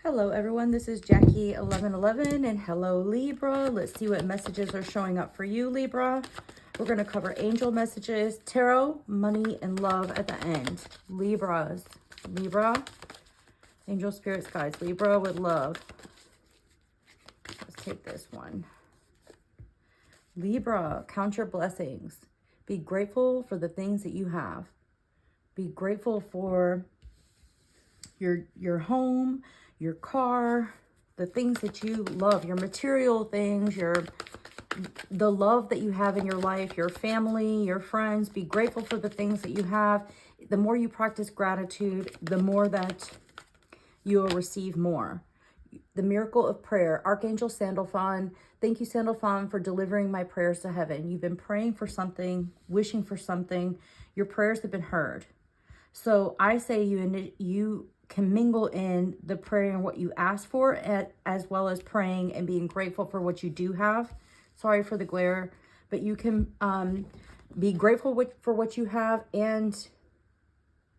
Hello everyone, this is Jackie 1111 and hello Libra. Let's see what messages are showing up for you, Libra. We're going to cover angel messages, tarot, money, and love at the end. Libras. Libra, angel spirits guides. Libra with love. Let's take this one. Libra, count your blessings. Be grateful for the things that you have. Be grateful for your home, your car, the things that you love, your material things, the love that you have in your life, your family, your friends. Be grateful for the things that you have. The more you practice gratitude, the more that you will receive more. The miracle of prayer. Archangel Sandalphon. Thank you, Sandalphon, for delivering my prayers to heaven. You've been praying for something, wishing for something. Your prayers have been heard. So I say you can mingle in the prayer and what you ask for, as well as praying and being grateful for what you do have. Sorry for the glare, but you can be grateful for what you have and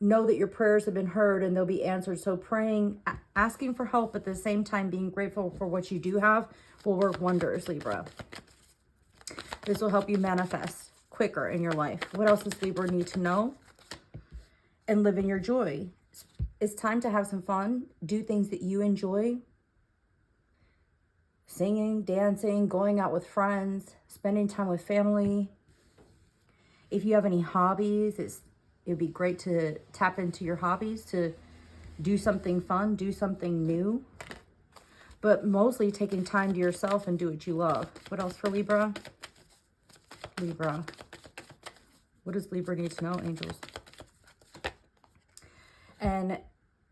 know that your prayers have been heard and they'll be answered. So praying, asking for help at the same time, being grateful for what you do have will work wonders, Libra. This will help you manifest quicker in your life. What else does Libra need to know? And live in your joy. It's time to have some fun. Do things that you enjoy. Singing, dancing, going out with friends, spending time with family. If you have any hobbies, it'd be great to tap into your hobbies, to do something fun, do something new. But mostly taking time to yourself and do what you love. What else for Libra? Libra. What does Libra need to know, angels? And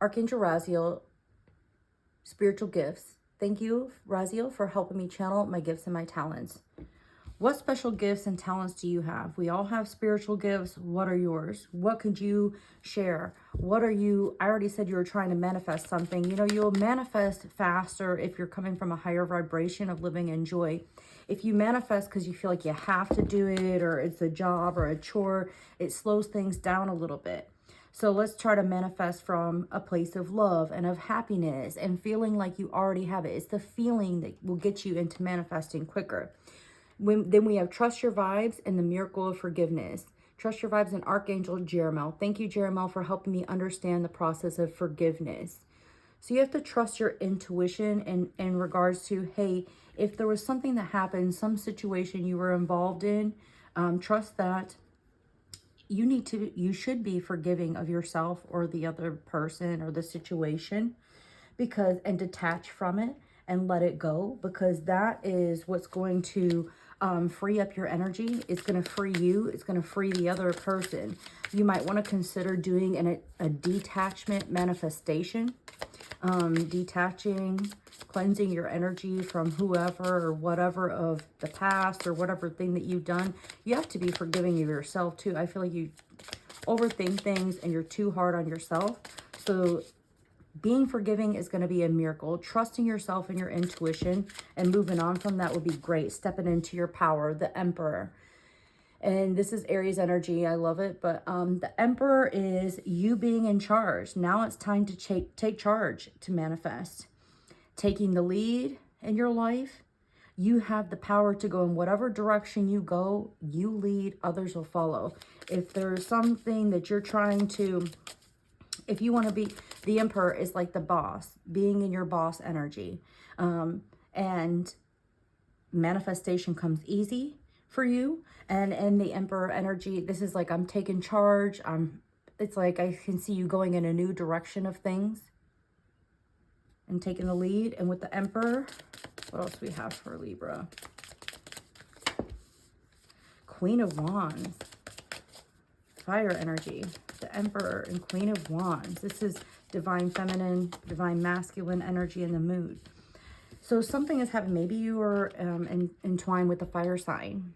Archangel Raziel, spiritual gifts. Thank you, Raziel, for helping me channel my gifts and my talents. What special gifts and talents do you have? We all have spiritual gifts. What are yours? What could you share? What are you? I already said you were trying to manifest something. You know, you'll manifest faster if you're coming from a higher vibration of living in joy. If you manifest because you feel like you have to do it, or it's a job or a chore, it slows things down a little bit. So let's try to manifest from a place of love and of happiness and feeling like you already have it. It's the feeling that will get you into manifesting quicker. Then we have Trust Your Vibes and the Miracle of Forgiveness. Trust Your Vibes and Archangel Jeremiel. Thank you, Jeremiel, for helping me understand the process of forgiveness. So you have to trust your intuition in regards to, hey, if there was something that happened, some situation you were involved in, trust that you should be forgiving of yourself or the other person or the situation, and detach from it and let it go, because that is what's going to free up your energy. It's going to free you. It's going to free the other person. You might want to consider doing a detachment manifestation, detaching, cleansing your energy from whoever or whatever of the past or whatever thing that you've done. You have to be forgiving of yourself too. I feel like you overthink things and you're too hard on yourself. So being forgiving is going to be a miracle. Trusting yourself and your intuition and moving on from that would be great. Stepping into your power, the Emperor. And this is Aries energy. I love it. But the Emperor is you being in charge. Now it's time to take charge to manifest. Taking the lead in your life. You have the power to go in whatever direction you go. You lead, others will follow. If there's something that you're trying to, if you want to be, the Emperor is like the boss, being in your boss energy. And manifestation comes easy for you. And in the Emperor energy, this is like, I'm taking charge. It's like I can see you going in a new direction of things and taking the lead. And with the Emperor, what else do we have for Libra? Queen of Wands, fire energy, the Emperor and Queen of Wands. This is divine feminine, divine masculine energy in the mood. So something has happened. Maybe you are entwined with the fire sign,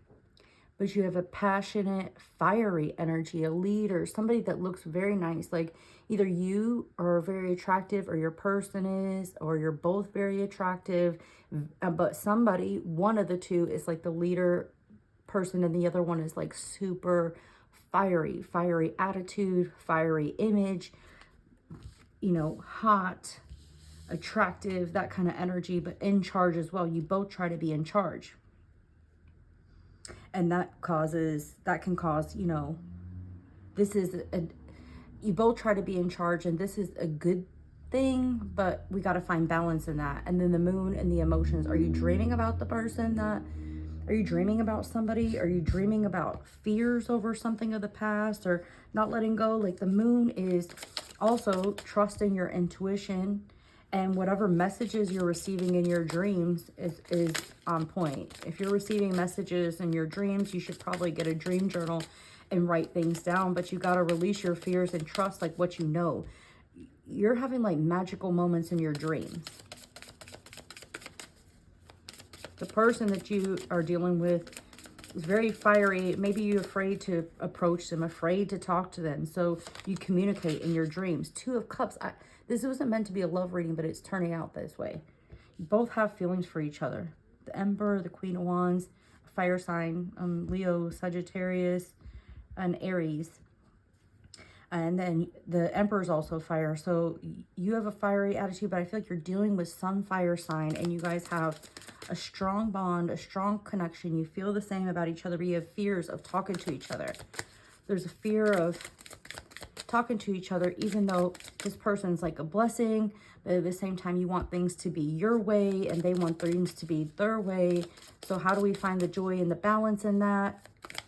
but you have a passionate, fiery energy, a leader, somebody that looks very nice. Like either you are very attractive or your person is, or you're both very attractive. But somebody, one of the two is like the leader person and the other one is like super fiery attitude, fiery image, you know, hot, attractive, that kind of energy, but in charge as well. You both try to be in charge. And that can cause, you know, you both try to be in charge, and this is a good thing, but we got to find balance in that. And then the moon and the emotions. Are you dreaming about the person are you dreaming about somebody? Are you dreaming about fears over something of the past or not letting go? Like the moon is also trusting your intuition, and whatever messages you're receiving in your dreams is on point. If you're receiving messages in your dreams, you should probably get a dream journal and write things down, but you got to release your fears and trust like what you know. You're having like magical moments in your dreams. The person that you are dealing with is very fiery. Maybe you're afraid to approach them, afraid to talk to them. So you communicate in your dreams. Two of Cups. This wasn't meant to be a love reading, but it's turning out this way. You both have feelings for each other. The Emperor, the Queen of Wands, fire sign, Leo, Sagittarius, and Aries. And then the Emperor is also fire. So you have a fiery attitude, but I feel like you're dealing with some fire sign, and you guys have a strong bond, a strong connection. You feel the same about each other, but you have fears of talking to each other. There's a fear of talking to each other, even though this person's like a blessing, but at the same time, you want things to be your way, and they want things to be their way. So how do we find the joy and the balance in that?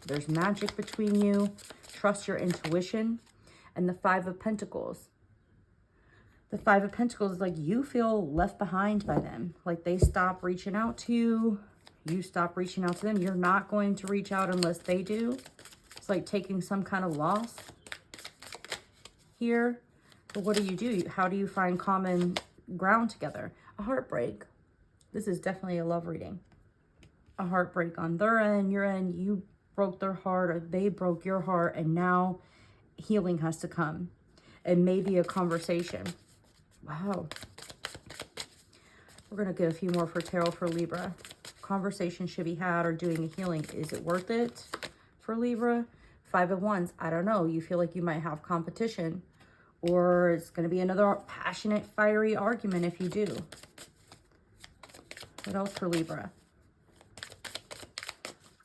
There's magic between you. Trust your intuition. And the Five of Pentacles. The Five of Pentacles is like you feel left behind by them. Like they stop reaching out to you. You stop reaching out to them. You're not going to reach out unless they do. It's like taking some kind of loss here. But what do? How do you find common ground together? A heartbreak. This is definitely a love reading. A heartbreak on their end, your end. You broke their heart, or they broke your heart, and now healing has to come. And maybe a conversation. Wow. We're going to get a few more for tarot for Libra. Conversation should be had, or doing a healing. Is it worth it for Libra? Five of Wands. I don't know. You feel like you might have competition, or it's going to be another passionate, fiery argument if you do. What else for Libra?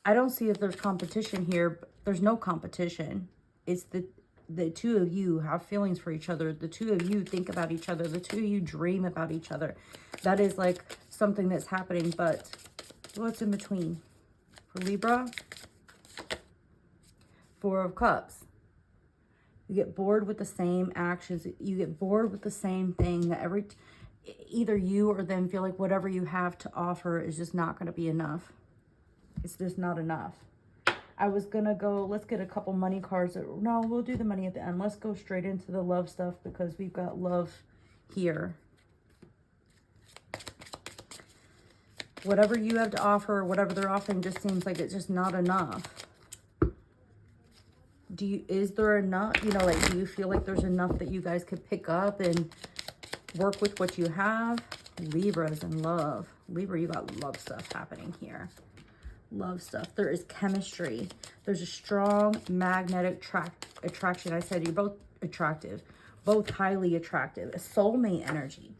I don't see if there's competition here. But there's no competition. It's the two of you have feelings for each other. The two of you think about each other. The two of you dream about each other. That is like something that's happening, but what's in between? For Libra, Four of Cups. You get bored with the same actions. You get bored with the same thing that either you or them feel like whatever you have to offer is just not going to be enough. It's just not enough. I was going to go, let's get a couple money cards. No, we'll do the money at the end. Let's go straight into the love stuff because we've got love here. Whatever you have to offer, whatever they're offering, just seems like it's just not enough. Is there enough? You know, like, do you feel like there's enough that you guys could pick up and work with what you have? Libra's in love. Libra, you got love stuff happening here. Love stuff. There is chemistry. There's a strong magnetic attraction. I said you're both attractive, both highly attractive. A soulmate energy.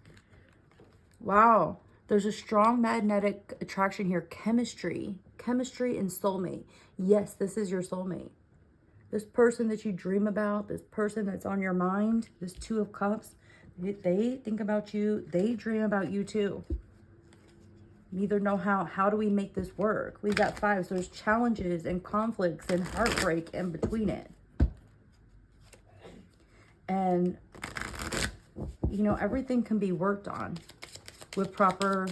Wow. There's a strong magnetic attraction here. Chemistry and soulmate. Yes, this is your soulmate. This person that you dream about, this person that's on your mind, this Two of Cups, they think about you. They dream about you too. Neither know how do we make this work? We got five, so there's challenges and conflicts and heartbreak in between it. And, you know, everything can be worked on with proper,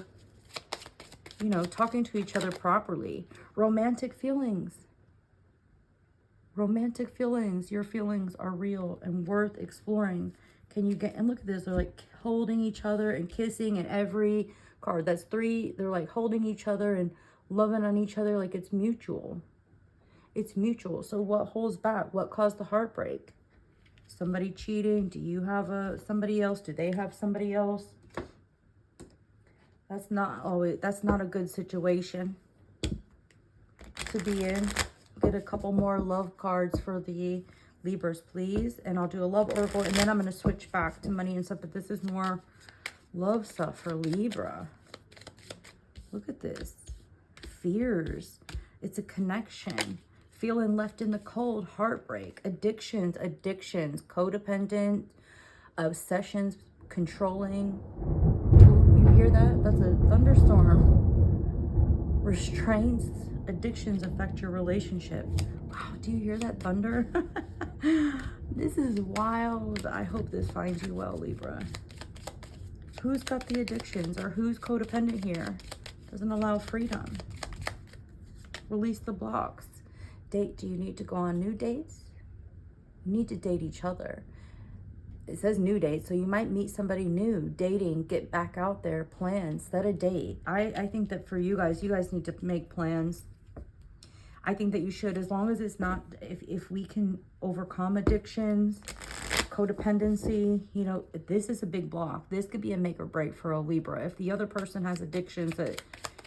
you know, talking to each other properly. Romantic feelings. Romantic feelings. Your feelings are real and worth exploring. Can you get, and look at this, they're like holding each other and kissing, and every card, that's three, they're like holding each other and loving on each other, like it's mutual. It's mutual. So what holds back? What caused the heartbreak? Somebody cheating? Do you have somebody else? Do they have somebody else? That's not a good situation to be in. Get a couple more love cards for the Libras, please. And I'll do a love oracle, and then I'm going to switch back to money and stuff, but this is more Love stuff for Libra. Look at this. Fears. It's a connection. Feeling left in the cold. Heartbreak. Addictions. Codependent. Obsessions. Controlling. You hear that? That's a thunderstorm. Restraints. Addictions affect your relationship. Wow, do you hear that thunder? This is wild. I hope this finds you well, Libra. Who's got the addictions or who's codependent here? Doesn't allow freedom. Release the blocks. Date. Do you need to go on new dates? You need to date each other. It says new date, so you might meet somebody new. Dating, get back out there, plans, set a date. I think that for you guys need to make plans. I think that you should, as long as it's not, if we can overcome addictions, codependency, you know, this is a big block. This could be a make or break for a Libra. If the other person has addictions that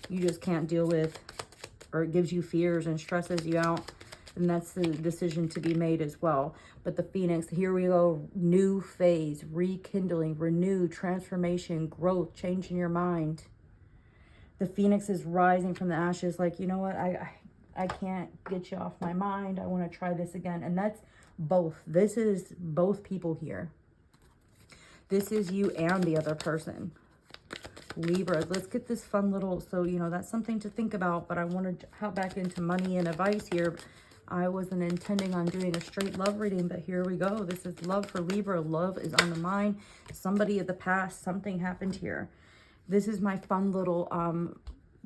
you just can't deal with, or it gives you fears and stresses you out, and that's the decision to be made as well. But the Phoenix, here we go, new phase, rekindling, renew, transformation, growth, changing your mind. The Phoenix is rising from the ashes like, you know what, I can't get you off my mind. I want to try this again. And that's both. This is both people here. This is you and the other person. Libra, let's get this fun little, so, you know, that's something to think about. But I want to hop back into money and advice here. I wasn't intending on doing a straight love reading, but here we go. This is love for Libra. Love is on the mind. Somebody of the past, something happened here. This is my fun little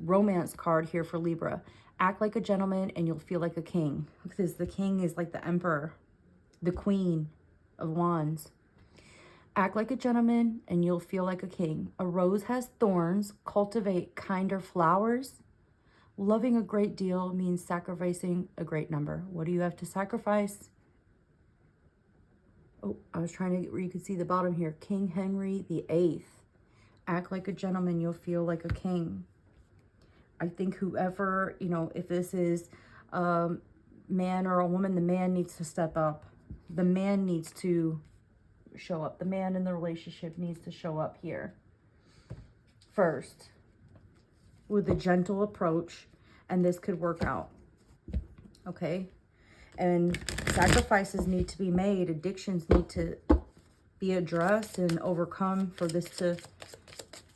romance card here for Libra. Act like a gentleman and you'll feel like a king. Because the king is like the emperor, the queen of wands. Act like a gentleman and you'll feel like a king. A rose has thorns. Cultivate kinder flowers. Loving a great deal means sacrificing a great number. What do you have to sacrifice? Oh, I was trying to get where you could see the bottom here. King Henry VIII. Act like a gentleman, you'll feel like a king. I think whoever, you know, if this is a man or a woman, the man needs to step up. The man needs to show up. The man in the relationship needs to show up here first with a gentle approach, and this could work out. Okay? And sacrifices need to be made. Addictions need to be addressed and overcome for this to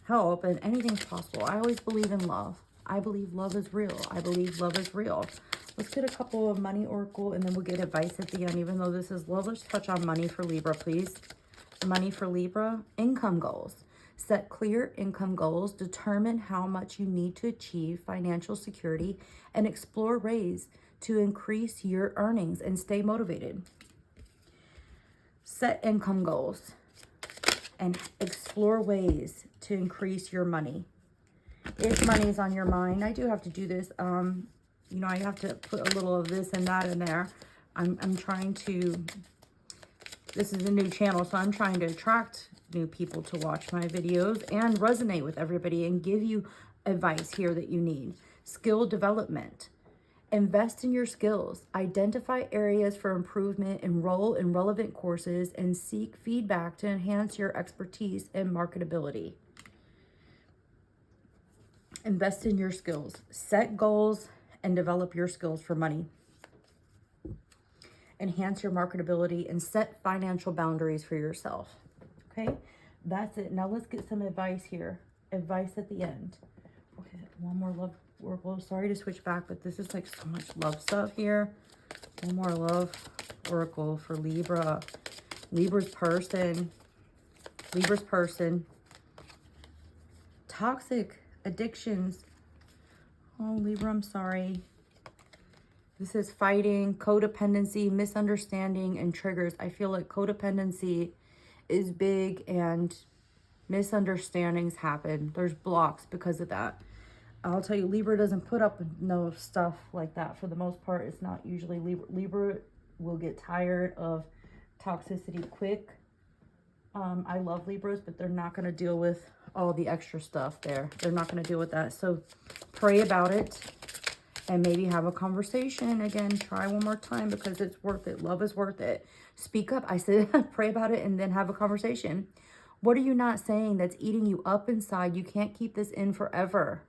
help, and anything's possible. I always believe in love. I believe love is real. I believe love is real. Let's get a couple of money oracle, and then we'll get advice at the end, even though this is love. Let's touch on money for Libra, please. Money for Libra. Income goals. Set clear income goals. Determine how much you need to achieve financial security, and explore ways to increase your earnings and stay motivated. Set income goals and explore ways to increase your money. If money is on your mind, I do have to do this. You know, I have to put a little of this and that in there. I'm trying to, this is a new channel, so I'm trying to attract new people to watch my videos and resonate with everybody and give you advice here that you need. Skill development. Invest in your skills. Identify areas for improvement, enroll in relevant courses, and seek feedback to enhance your expertise and marketability. Invest in your skills. Set goals and develop your skills for money. Enhance your marketability and set financial boundaries for yourself. Okay, that's it. Now let's get some advice here. Advice at the end. Okay, one more love oracle. Sorry to switch back, but this is like so much love stuff here. One more love oracle for Libra. Libra's person. Libra's person. Toxic addictions. Oh, Libra, I'm sorry. This is fighting, codependency, misunderstanding, and triggers. I feel like codependency is big and misunderstandings happen. There's blocks because of that. I'll tell you, Libra doesn't put up with no stuff like that for the most part. It's not usually Libra. Libra will get tired of toxicity quick. I love Libras, but they're not going to deal with all the extra stuff there. They're not going to deal with that. So pray about it and maybe have a conversation. Again, try one more time because it's worth it. Love is worth it. Speak up. I said pray about it and then have a conversation. What are you not saying that's eating you up inside? You can't keep this in forever.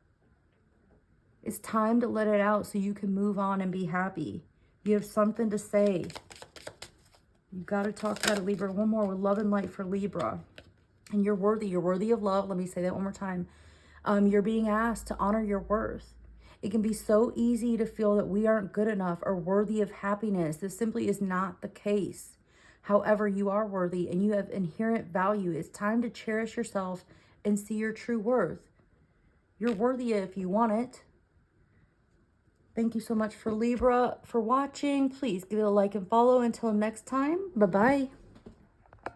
It's time to let it out so you can move on and be happy. You have something to say. You've got to talk about it, Libra. One more with love and light for Libra. And you're worthy. You're worthy of love. Let me say that one more time. You're being asked to honor your worth. It can be so easy to feel that we aren't good enough or worthy of happiness. This simply is not the case. However, you are worthy and you have inherent value. It's time to cherish yourself and see your true worth. You're worthy if you want it. Thank you so much for Libra for watching. Please give it a like and follow. Until next time, bye-bye.